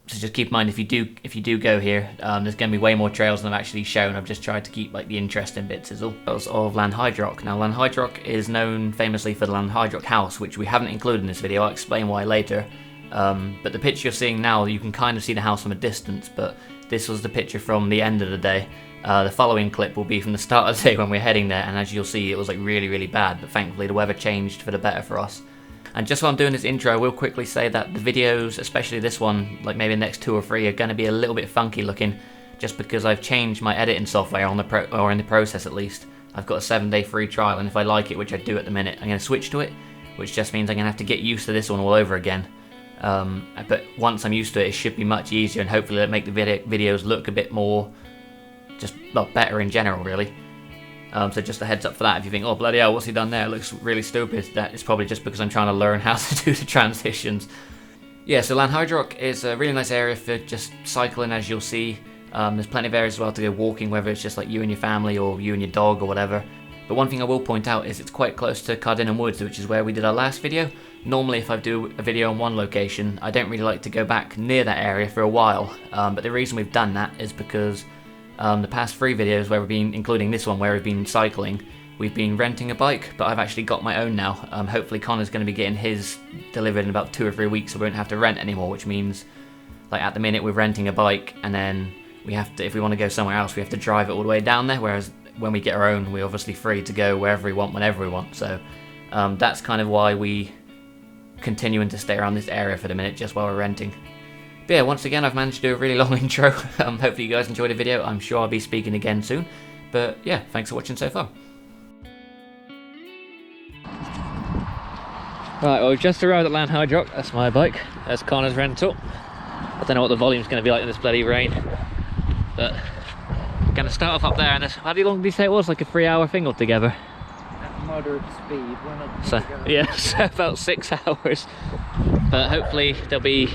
So just keep in mind if you do go here, there's going to be way more trails than I've actually shown. I've just tried to keep like the interesting bits is all. Of Lanhydrock. Now Lanhydrock is known famously for the Lanhydrock house, which we haven't included in this video. I'll explain why later. But the picture you're seeing now, you can kind of see the house from a distance, but this was the picture from the end of the day. The following clip will be from the start of the day when we're heading there, and as you'll see, it was like really, really bad, but thankfully the weather changed for the better for us. And just while I'm doing this intro, I will quickly say that the videos, especially this one, like maybe the next 2 or 3, are going to be a little bit funky looking, just because I've changed my editing software on or in the process at least. I've got a 7-day free trial, and if I like it, which I do at the minute, I'm going to switch to it, which just means I'm going to have to get used to this one all over again. But once I'm used to it, it should be much easier, and hopefully it'll make the videos look a bit more, better in general, really. So just a heads up for that. If you think, oh bloody hell, what's he done there? It looks really stupid. That is probably just because I'm trying to learn how to do the transitions. Yeah, so Lanhydrock is a really nice area for just cycling, as you'll see. There's plenty of areas as well to go walking, whether it's just like you and your family or you and your dog or whatever. But one thing I will point out is it's quite close to Cardinham Woods, which is where we did our last video. Normally if I do a video on one location, I don't really like to go back near that area for a while. But the reason we've done that is because the past 3 videos where we've been, including this one where we've been cycling, we've been renting a bike, but I've actually got my own now. Hopefully Connor's going to be getting his delivered in about 2 or 3 weeks, so we won't have to rent anymore, which means, like at the minute we're renting a bike, and then we have to, if we want to go somewhere else, we have to drive it all the way down there, whereas when we get our own, we're obviously free to go wherever we want, whenever we want. So that's kind of why we continuing to stay around this area for the minute, just while we're renting. But yeah, once again, I've managed to do a really long intro. Hopefully you guys enjoyed the video. I'm sure I'll be speaking again soon. But yeah, thanks for watching so far. Right, well, we've just arrived at Lanhydrock. That's my bike. That's Connor's rental. I don't know what the volume's going to be like in this bloody rain. But I'm going to start off up there. And how long did you say it was? Like a 3-hour thing altogether? At moderate speed. We're not so, yeah, so about 6 hours. But hopefully there'll be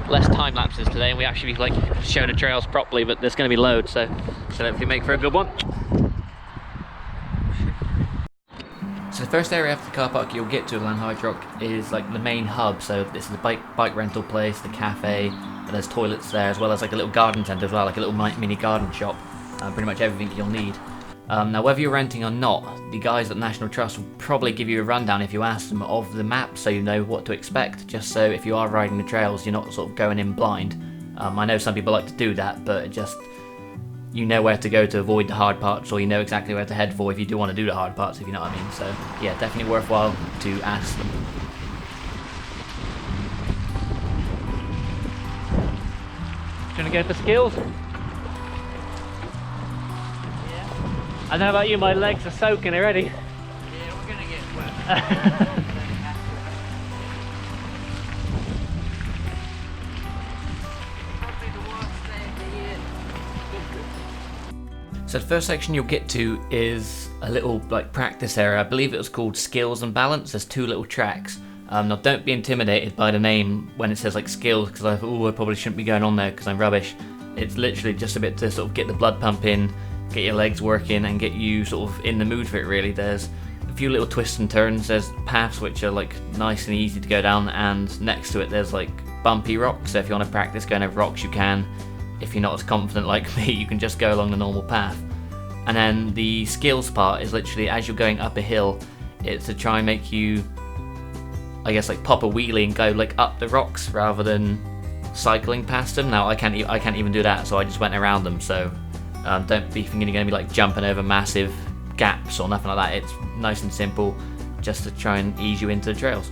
less time lapses today, and we actually like show the trails properly, but there's going to be loads, so hopefully make for a good one. So the first area after the car park you'll get to Lanhydrock is like the main hub. So this is the bike rental place, the cafe, and there's toilets there, as well as like a little garden centre as well, like a little mini garden shop. Pretty much everything you'll need. Now whether you're renting or not, the guys at National Trust will probably give you a rundown if you ask them of the map, so you know what to expect, just so if you are riding the trails you're not sort of going in blind. I know some people like to do that, but just you know where to go to avoid the hard parts, or you know exactly where to head for if you do want to do the hard parts, if you know what I mean. So yeah, definitely worthwhile to ask them. Do you want to go for skills? I don't know about you, my legs are soaking already. Yeah, we're gonna get wet. So the first section you'll get to is a little like practice area. I believe it was called Skills and Balance. There's 2 little tracks. Now don't be intimidated by the name when it says like skills, because I thought, oh, I probably shouldn't be going on there because I'm rubbish. It's literally just a bit to sort of get the blood pumping, get your legs working, and get you sort of in the mood for it really. There's a few little twists and turns, there's paths which are like nice and easy to go down, and next to it there's like bumpy rocks, so if you want to practice going over rocks you can. If you're not as confident like me, you can just go along the normal path. And then the skills part is literally as you're going up a hill, it's to try and make you, I guess, like pop a wheelie and go like up the rocks rather than cycling past them. Now I can't even do that, so I just went around them. So don't be thinking you're going to be like jumping over massive gaps or nothing like that. It's nice and simple, just to try and ease you into the trails.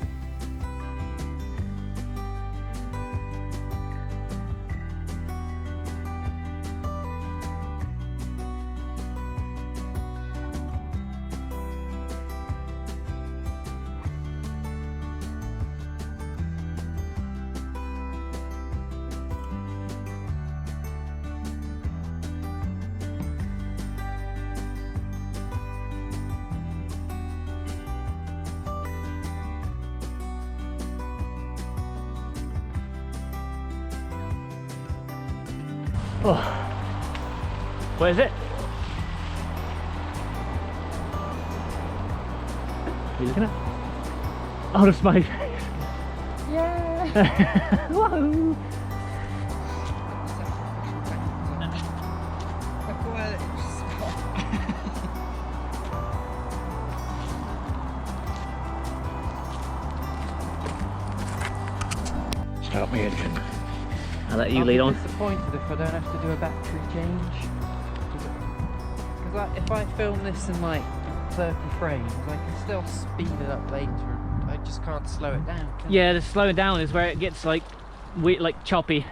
Oh, where is it? Are you looking at? Oh, the smiley face. Yeah. Whoa. got me itching. I'll let you lead on. I'm disappointed if I don't have to do a battery change. Because if I film this in like 30 frames, I can still speed it up later. I just can't slow it down. Yeah, the slowing down is where it gets like weird, like choppy.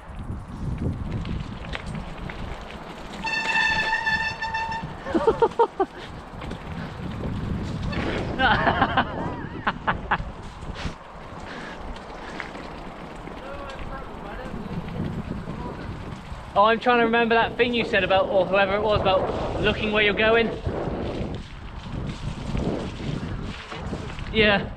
Oh, I'm trying to remember that thing you said about, or whoever it was, about looking where you're going. Yeah.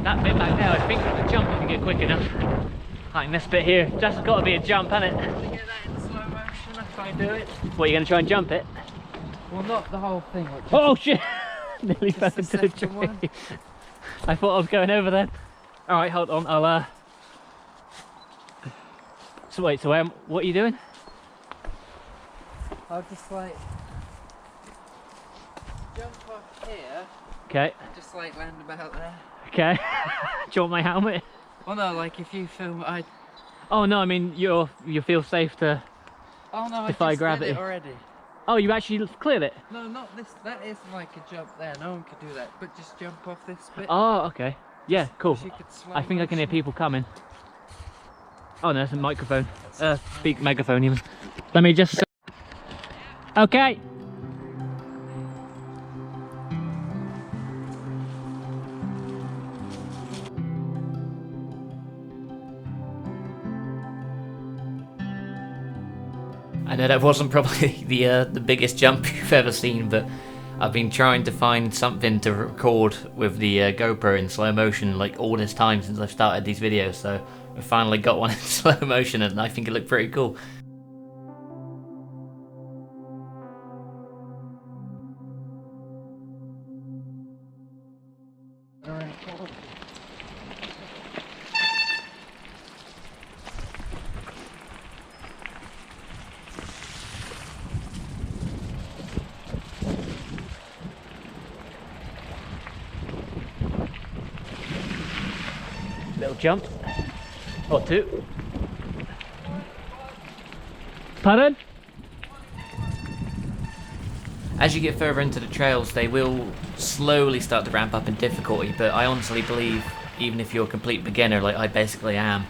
That bit back there, I think I can jump if you get quick enough. Like this bit here, that's got to be a jump, hasn't it? I'm gonna get that in slow motion if I do it. What, you going to try and jump it? Well, not the whole thing. Like just, Oh shit! Nearly fell the into the second one. tree. I thought I was going over then. Alright, hold on, I'll So wait, so what are you doing? I'll just like jump off here. Okay, And just like land about there. okay. Do you want my helmet? Well, no, like if you film, Oh no, I mean you feel safe to. Oh no, Defy I just gravity. did it already. Oh, you actually cleared it. No, not this. That isn't like a jump there. No one could do that. But just jump off this bit. Oh, okay. Yeah, cool. You could slow I think I can hear motion. people coming. Oh no, it's a microphone. Speak megaphone even. Let me just. Okay. I know that wasn't probably the biggest jump you've ever seen, but I've been trying to find something to record with the GoPro in slow motion like all this time since I've started these videos, so I finally got one in slow motion and I think it looked pretty cool. Little jump. Or two. Pardon? As you get further into the trails, they will slowly start to ramp up in difficulty, but I honestly believe even if you're a complete beginner like I basically am,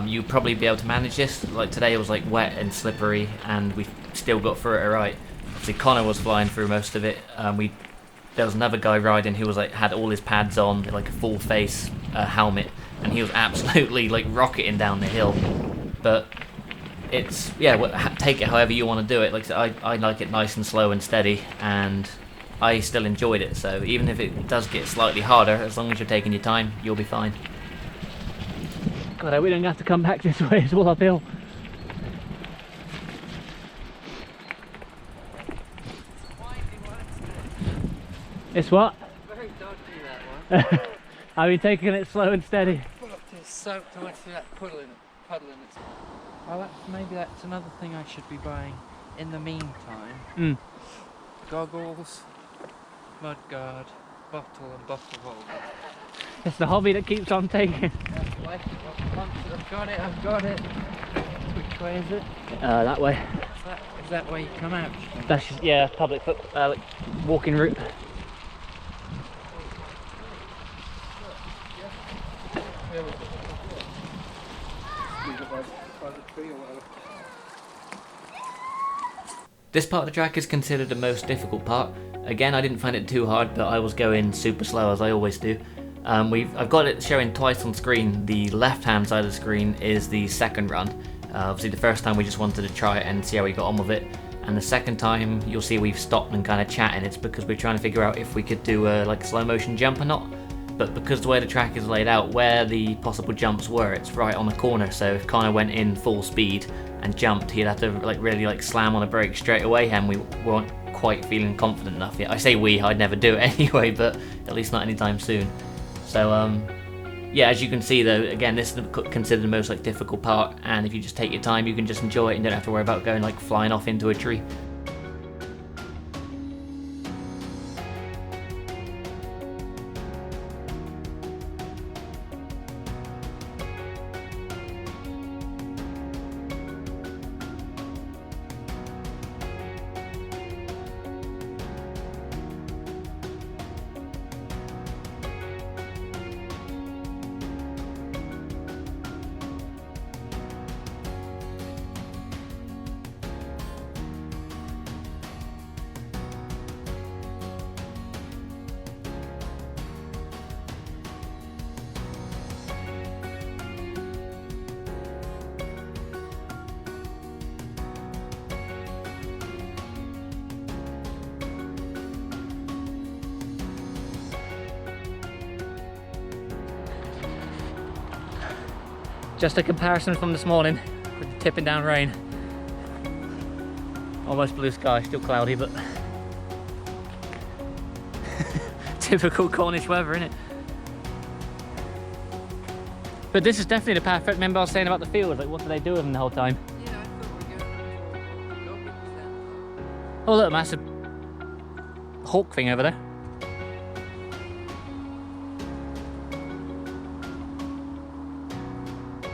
you'll probably be able to manage this. Like today it was like wet and slippery and we still got through it alright. Obviously Connor was flying through most of it. There was another guy riding who was like had all his pads on, like a full face helmet, and he was absolutely like rocketing down the hill. But it's, yeah, take it however you want to do it. Like I like it nice and slow and steady, and I still enjoyed it. So even if it does get slightly harder, as long as you're taking your time, you'll be fine. God, we don't have to come back this way, it's all uphill. It's what? Very dodgy, that one. I've been taking it slow and steady. It's soaked too much through that puddle in it. Oh, maybe that's another thing I should be buying in the meantime. Goggles, mud guard, bottle and bottle holder. It's the hobby that keeps on taking. I've got it. Which way is it? That way. Is that where you come out? That's just, yeah, public foot, like walking route. This part of the track is considered the most difficult part. Again, I didn't find it too hard, but I was going super slow as I always do. I've got it showing twice on screen. The left-hand side of the screen is the second run. Obviously, the first time we just wanted to try it and see how we got on with it. And the second time, you'll see we've stopped and kind of chatting. It's because we're trying to figure out if we could do like a slow motion jump or not. But because the way the track is laid out, where the possible jumps were, it's right on the corner. So if Connor went in full speed, and jumped, he'd have to like really like slam on the brake straight away, and we weren't quite feeling confident enough yet. I say we, I'd never do it anyway, but at least not anytime soon. So yeah, as you can see though, again, this is considered the most like difficult part, and if you just take your time, you can just enjoy it and don't have to worry about going like flying off into a tree. Just a comparison from this morning with the tipping down rain. Almost blue sky, still cloudy, but typical Cornish weather, innit? But this is definitely the perfect. Remember I was saying about the fields, like what do they do with them the whole time? Yeah, I thought we were going to Oh look, massive hawk thing over there.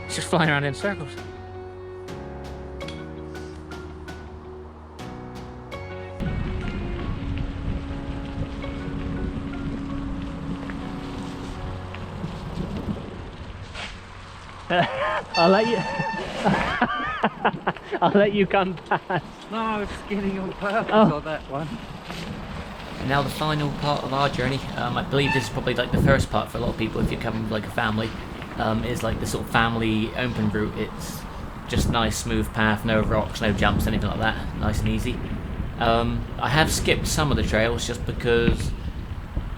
It's just flying around in circles. I'll let you. I'll let you come past. No, I was skidding on purpose on that one. And now the final part of our journey. I believe this is probably like the first part for a lot of people if you're coming with like a family. Is like the sort of family open route. It's just nice smooth path, no rocks, no jumps, anything like that. Nice and easy. I have skipped some of the trails just because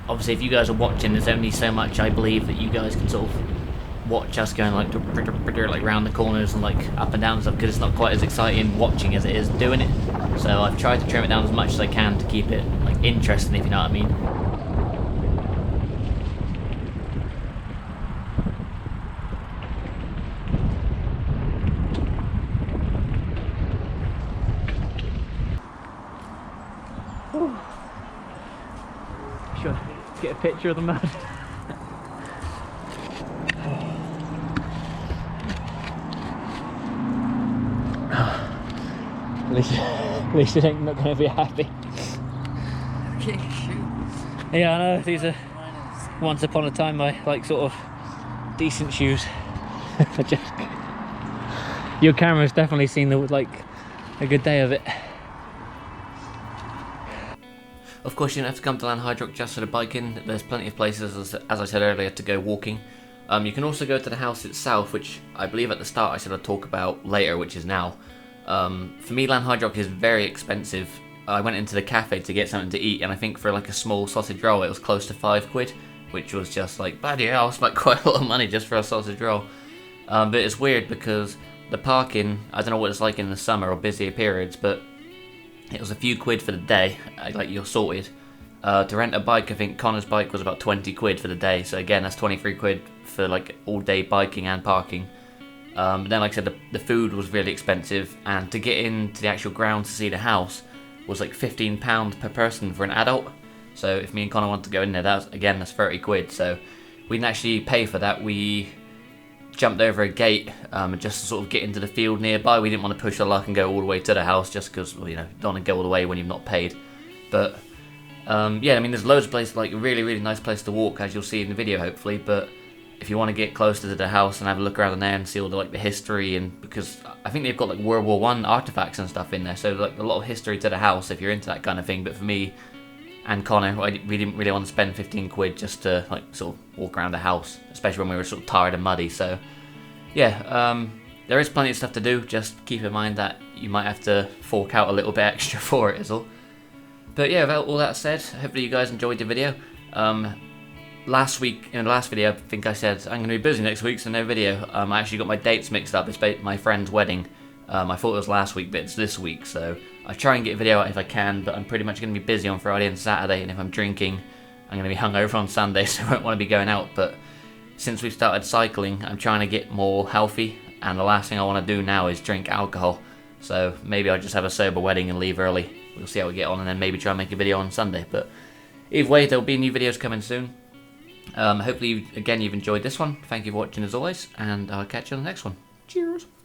obviously if you guys are watching, there's only so much I believe that you guys can sort of watch us going like like round the corners and like up and down and stuff, because it's not quite as exciting watching as it is doing it. So I've tried to trim it down as much as I can to keep it like interesting, if you know what I mean. Sure, get a picture of the mud. At least you think I'm not going to be happy. Okay, shoot. Yeah, I know, these are once upon a time my like sort of decent shoes. Your camera's definitely seen the like a good day of it. Of course, you don't have to come to Lanhydrock just for the biking. There's plenty of places, as I said earlier, to go walking. You can also go to the house itself, which I believe at the start I said I'd talk about later, which is now. For me, Lanhydrock is very expensive. I went into the cafe to get something to eat, and I think for like a small sausage roll it was close to £5, which was just like, bloody hell, it's like quite a lot of money just for a sausage roll. But it's weird because the parking, I don't know what it's like in the summer or busier periods, but it was a few quid for the day, like you're sorted. To rent a bike, I think Connor's bike was about 20 quid for the day, so again that's 23 quid for like all day biking and parking. But then like I said, the food was really expensive, and to get into the actual ground to see the house was like £15 per person for an adult. So if me and Connor wanted to go in there, that's 30 quid, so we didn't actually pay for that. We jumped over a gate just to sort of get into the field nearby. We didn't want to push our luck and go all the way to the house just because, well, you know, don't want to go all the way when you've not paid. But yeah, I mean, there's loads of places, like a really, really nice place to walk, as you'll see in the video hopefully, but if you want to get closer to the house and have a look around in there and see all the like the history, and because I think they've got like World War I artifacts and stuff in there, so like a lot of history to the house if you're into that kind of thing. But for me and Connor, we didn't really want to spend 15 quid just to like sort of walk around the house, especially when we were sort of tired and muddy. So yeah, there is plenty of stuff to do, just keep in mind that you might have to fork out a little bit extra for it is all. But yeah, without all that said, hopefully you guys enjoyed the video. Last week, in the last video, I think I said I'm going to be busy next week, so no video. I actually got my dates mixed up. It's my friend's wedding I thought it was last week, but it's this week, so I try and get a video out if I can, but I'm pretty much going to be busy on Friday and Saturday, and if I'm drinking, I'm going to be hungover on Sunday, so I won't want to be going out. But since we've started cycling, I'm trying to get more healthy, and the last thing I want to do now is drink alcohol. So maybe I'll just have a sober wedding and leave early. We'll see how we get on, and then maybe try and make a video on Sunday. But either way, there'll be new videos coming soon. Hopefully, again, you've enjoyed this one. Thank you for watching as always, and I'll catch you on the next one. Cheers!